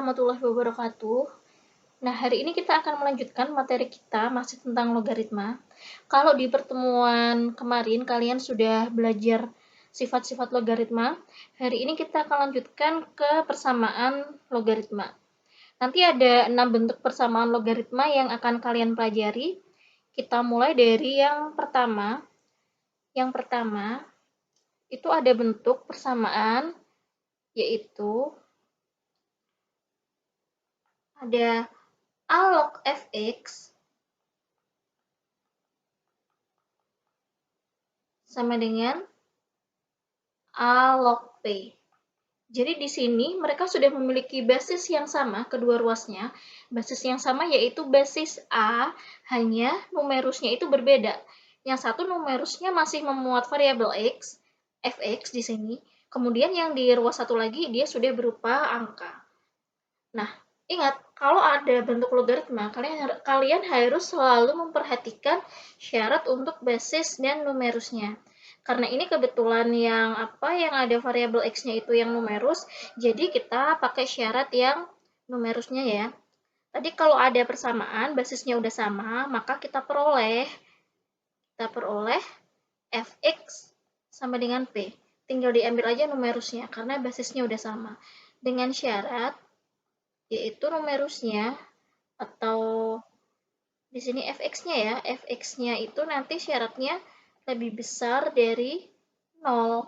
warahmatullahi wabarakatuh. Nah, hari ini kita akan melanjutkan materi kita masih tentang logaritma. Kalau di pertemuan kemarin kalian sudah belajar sifat-sifat logaritma, hari ini kita akan lanjutkan ke persamaan logaritma. Nanti ada 6 bentuk persamaan logaritma yang akan kalian pelajari. Kita mulai dari yang pertama. Yang pertama, itu ada bentuk persamaan, yaitu ada A log fx sama dengan A log p. Jadi di sini mereka sudah memiliki basis yang sama, kedua ruasnya. Basis yang sama yaitu basis A, hanya numerusnya itu berbeda. Yang satu numerusnya masih memuat variabel x, fx di sini. Kemudian yang di ruas satu lagi dia sudah berupa angka. Nah, ingat, kalau ada bentuk logaritma, kalian harus selalu memperhatikan syarat untuk basis dan numerusnya. Karena ini kebetulan yang ada variabel x-nya itu yang numerus, jadi kita pakai syarat yang numerusnya ya. Tadi kalau ada persamaan, basisnya udah sama, maka kita peroleh fx sama dengan p. Tinggal diambil aja numerusnya, karena basisnya udah sama. Dengan syarat yaitu numerusnya atau di sini fx-nya ya, fx-nya itu nanti syaratnya lebih besar dari 0.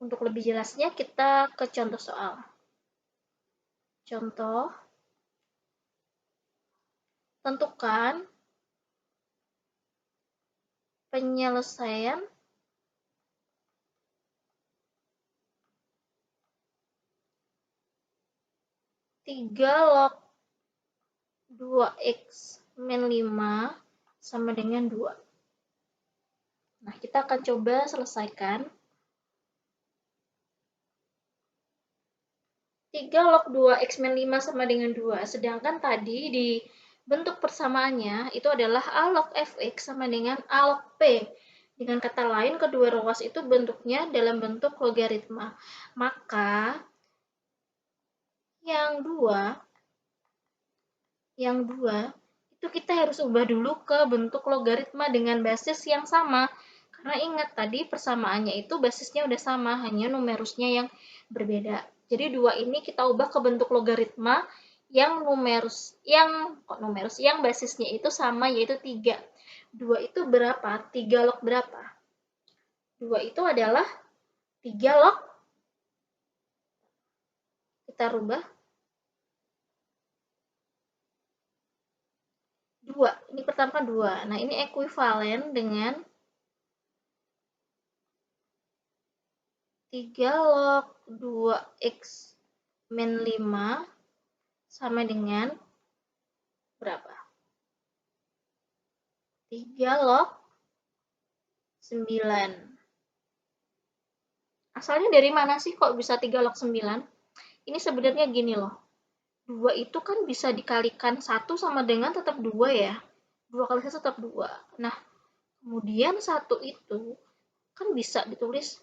Untuk lebih jelasnya kita ke contoh soal. Contoh, tentukan penyelesaian tiga log 2x min 5 sama dengan 2. Nah, kita akan coba selesaikan. 3 log 2x min 5 sama dengan 2. Sedangkan tadi di bentuk persamaannya itu adalah A log fx sama dengan A log p. Dengan kata lain, kedua ruas itu bentuknya dalam bentuk logaritma. Maka yang dua itu kita harus ubah dulu ke bentuk logaritma dengan basis yang sama. Karena ingat tadi persamaannya itu basisnya udah sama, hanya numerusnya yang berbeda. Jadi 2 ini kita ubah ke bentuk logaritma yang yang basisnya itu sama, yaitu 3. 2 itu berapa? 3 log berapa? 2 itu adalah 3 log, kita rubah 2. Ini pertama 2. Nah, ini ekuivalen dengan 3 log 2x min 5 sama dengan berapa? 3 log 9. Asalnya dari mana sih kok bisa 3 log 9? Ini sebenarnya gini loh. 2 itu kan bisa dikalikan 1 sama dengan tetap 2 ya. 2 kali 1 tetap 2. Nah, kemudian 1 itu kan bisa ditulis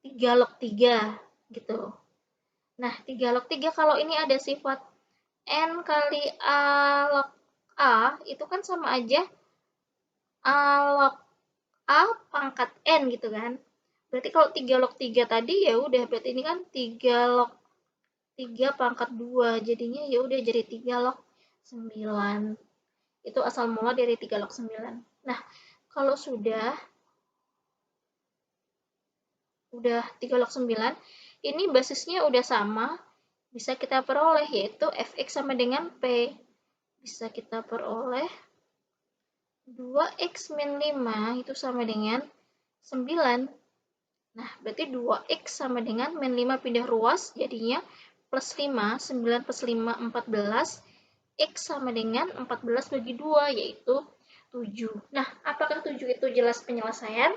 3 log 3 gitu. Nah, 3 log 3 kalau ini ada sifat n kali A log A, itu kan sama aja A log A pangkat n gitu kan. Berarti kalau 3 log 3 tadi ya udah, berarti ini kan 3 log 3 pangkat 2. Jadinya ya udah jadi 3 log 9. Itu asal mula dari 3 log 9. Nah, kalau sudah 3 log 9, ini basisnya udah sama, bisa kita peroleh yaitu fx sama dengan p. Bisa kita peroleh 2x min 5 itu sama dengan 9. Nah, berarti 2x sama dengan min 5 pindah ruas, jadinya plus 5, 9 plus 5, 14. X sama dengan 14 bagi 2, yaitu 7. Nah, apakah 7 itu jelas penyelesaian?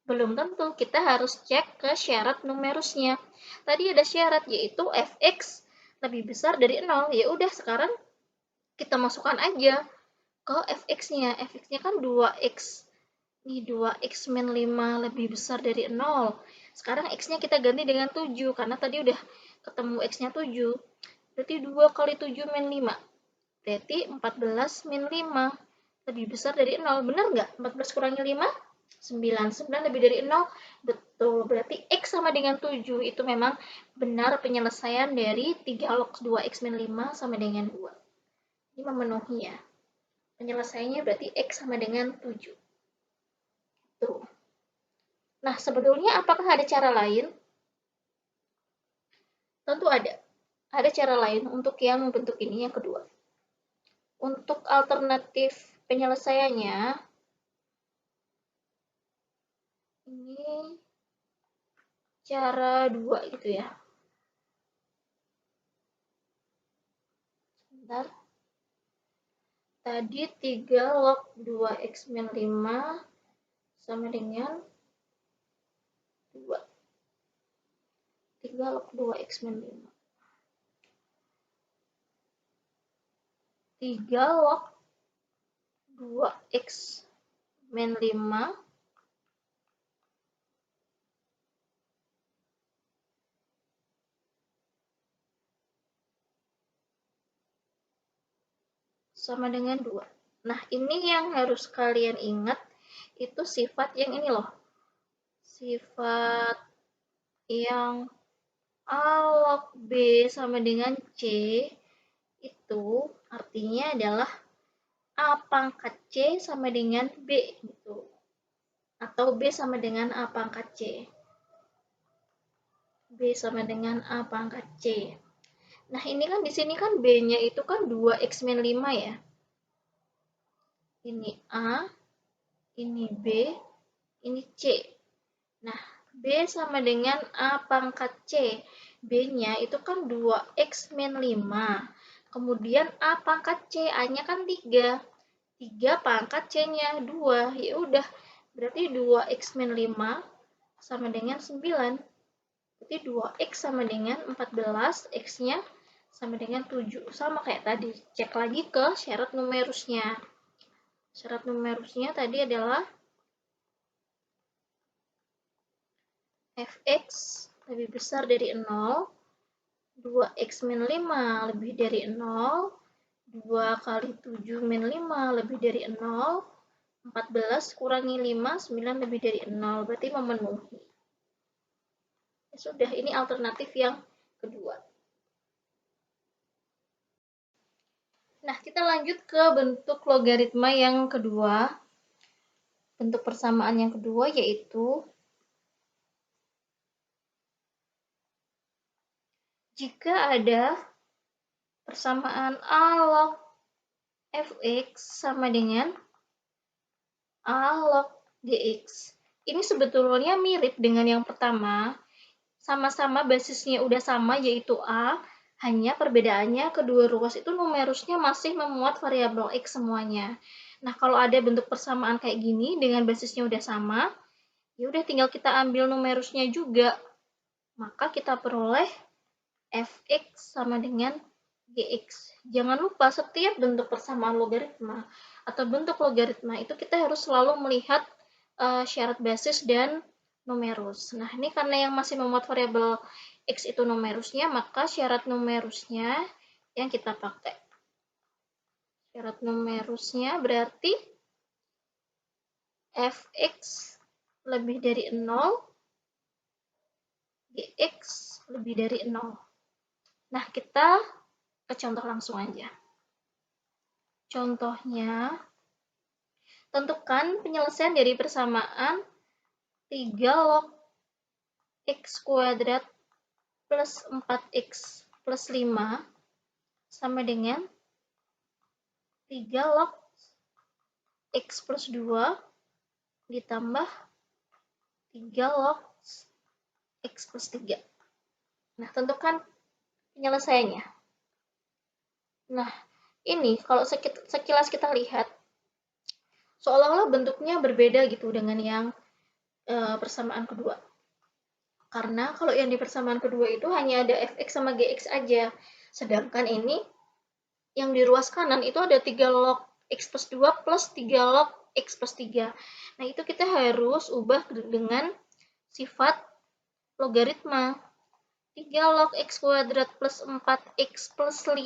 Belum tentu, kita harus cek ke syarat numerusnya. Tadi ada syarat, yaitu fx lebih besar dari 0. Ya udah, sekarang kita masukkan aja ke fx-nya. Fx-nya kan 2x. Nih 2x min 5 lebih besar dari 0. Sekarang x-nya kita ganti dengan 7, karena tadi udah ketemu x-nya 7. Berarti 2 kali 7 min 5. Berarti 14 min 5. Lebih besar dari 0. Benar nggak? 14 kurangi 5? 9. 9 lebih dari 0? Betul. Berarti X sama dengan 7. Itu memang benar penyelesaian dari 3 log 2X min 5 sama dengan 2. Ini memenuhi ya. Penyelesaiannya berarti X sama dengan 7. Tuh. Nah, sebetulnya apakah ada cara lain? Tentu ada. Ada cara lain untuk yang membentuk ini, yang kedua. Untuk alternatif penyelesaiannya, ini cara 2 gitu ya. Sebentar. Tadi 3 log 2X min 5 sama dengan 2. 3 log 2X min 5. 3 log 2X min 5 sama dengan 2. Nah, ini yang harus kalian ingat, itu sifat yang ini loh. Sifat yang A log B sama dengan C itu artinya adalah A pangkat C sama dengan B gitu. Atau B sama dengan A pangkat C. B sama dengan A pangkat C. Nah, ini kan di sini kan B-nya itu kan 2X min 5 ya. Ini A, ini B, ini C. Nah, B sama dengan A pangkat C. B-nya itu kan 2X min 5. Kemudian A pangkat C, A-nya kan 3. 3 pangkat C-nya 2. Ya udah, berarti 2X min 5 sama dengan 9. Berarti 2X sama dengan 14, X-nya sama dengan 7. Sama kayak tadi. Cek lagi ke syarat numerusnya. Syarat numerusnya tadi adalah fx lebih besar dari 0, 2x min 5 lebih dari 0, 2 kali 7 min 5 lebih dari 0, 14 kurangi 5, 9 lebih dari 0. Berarti memenuhi. Ya sudah, ini alternatif yang kedua. Nah, kita lanjut ke bentuk logaritma yang kedua. Bentuk persamaan yang kedua yaitu jika ada persamaan A log fx sama dengan A log dx. Ini sebetulnya mirip dengan yang pertama. Sama-sama basisnya udah sama yaitu A, hanya perbedaannya kedua ruas itu numerusnya masih memuat variabel X semuanya. Nah, kalau ada bentuk persamaan kayak gini dengan basisnya udah sama, ya udah tinggal kita ambil numerusnya juga. Maka kita peroleh fx sama dengan gx. Jangan lupa setiap bentuk persamaan logaritma atau bentuk logaritma itu kita harus selalu melihat syarat basis dan numerus. Nah, ini karena yang masih memuat variabel X itu numerusnya, maka syarat numerusnya yang kita pakai. Syarat numerusnya berarti fx lebih dari 0, gx lebih dari 0. Nah, kita ke contoh langsung aja. Contohnya, tentukan penyelesaian dari persamaan 3 log x kuadrat plus 4x plus 5 sama dengan 3 log x plus 2 ditambah 3 log x plus 3. Nah, tentukan penyelesaiannya. Nah, ini kalau sekilas kita lihat, seolah-olah bentuknya berbeda gitu dengan yang persamaan kedua. Karena kalau yang di persamaan kedua itu hanya ada fx sama gx aja. Sedangkan ini yang di ruas kanan itu ada 3 log x plus 2 plus 3 log x plus 3. Nah, itu kita harus ubah dengan sifat logaritma. 3 log x kuadrat plus 4x plus 5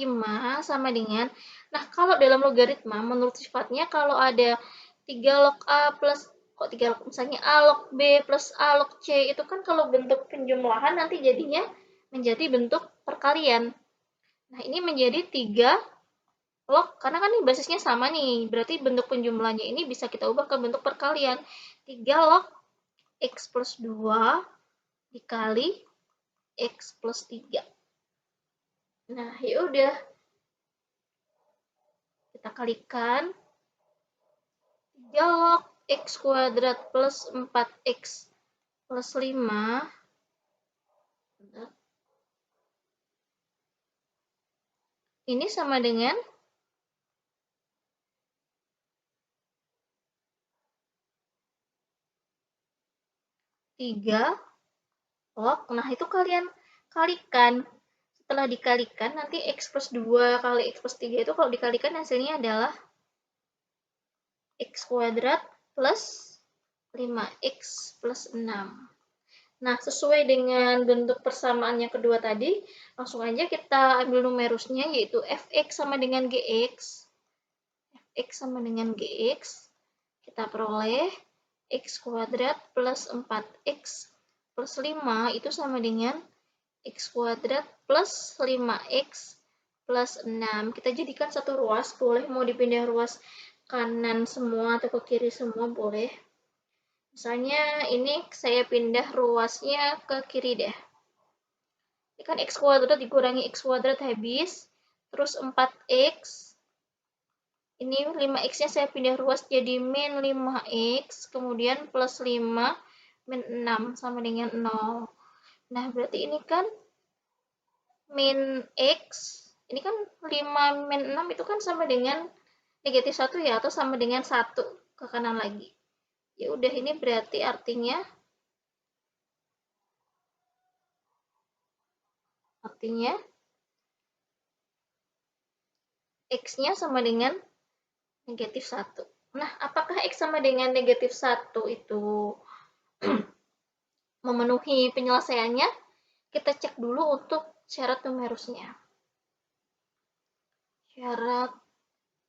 sama dengan, nah kalau dalam logaritma menurut sifatnya kalau ada 3 log A plus, kok 3 log, misalnya A log B plus A log C, itu kan kalau bentuk penjumlahan nanti jadinya menjadi bentuk perkalian. Nah ini menjadi 3 log, karena kan ini basisnya sama nih, berarti bentuk penjumlahannya ini bisa kita ubah ke bentuk perkalian. 3 log x plus 2 dikali X plus 3. Nah, ya udah. Kita kalikan 3 log X kuadrat plus 4X plus 5. Ini sama dengan 3 log. Nah, itu kalian kalikan. Setelah dikalikan, nanti X plus 2 kali X plus 3 itu kalau dikalikan hasilnya adalah X kuadrat plus 5X plus 6. Nah, sesuai dengan bentuk persamaan yang kedua tadi, langsung aja kita ambil numerusnya, yaitu fx sama dengan gx. Fx sama dengan gx, kita peroleh x kuadrat plus 4x plus 5 itu sama dengan x kuadrat plus 5x plus 6. Kita jadikan satu ruas, boleh mau dipindah ruas kanan semua atau ke kiri semua boleh. Misalnya ini saya pindah ruasnya ke kiri deh. Ini kan x kuadrat dikurangi x kuadrat habis, terus 4x. Ini 5x-nya saya pindah ruas jadi min 5x, kemudian plus 5 min 6 sama dengan 0. Nah, berarti ini kan min x, ini kan 5 min 6 itu kan sama dengan negatif 1 ya, atau sama dengan 1 ke kanan lagi. Ya udah, ini berarti artinya x-nya sama dengan negatif 1. Nah, apakah x sama dengan negatif 1 itu memenuhi penyelesaiannya? Kita cek dulu untuk syarat numerusnya. Syarat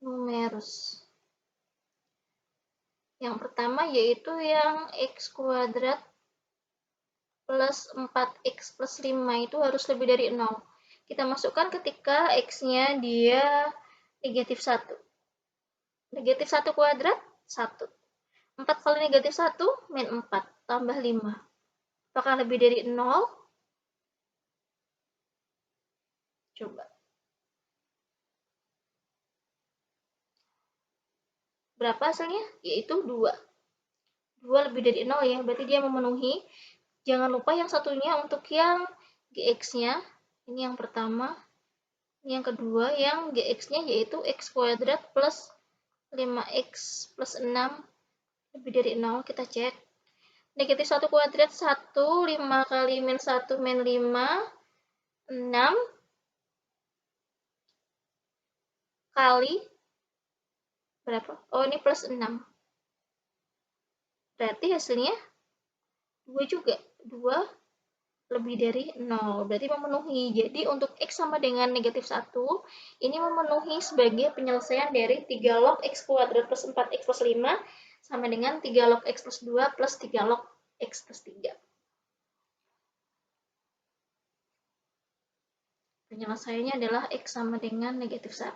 numerus. Yang pertama yaitu yang x kuadrat plus 4x plus 5 itu harus lebih dari 0. Kita masukkan ketika x-nya dia negatif 1. Negatif 1 kuadrat, 1. 4 kali negatif 1, min 4, tambah 5. Apakah lebih dari 0? Coba. Berapa hasilnya? Yaitu 2. 2 lebih dari 0 ya, berarti dia memenuhi. Jangan lupa yang satunya untuk yang gx-nya. Ini yang pertama. Yang kedua, yang gx-nya yaitu x kuadrat plus 5x plus 6 lebih dari 0. Kita cek. Negatif 1 kuadrat 1, 5 kali min 1 min 5, 6 kali berapa? Oh, ini plus 6. Berarti hasilnya 2 juga. 2 lebih dari 0. Berarti memenuhi. Jadi untuk x sama dengan negatif 1, ini memenuhi sebagai penyelesaian dari 3 log x kuadrat plus 4x plus 5 sama dengan 3 log x plus 2 plus 3 log x plus 3. Penyelesaiannya adalah x sama dengan negatif 1.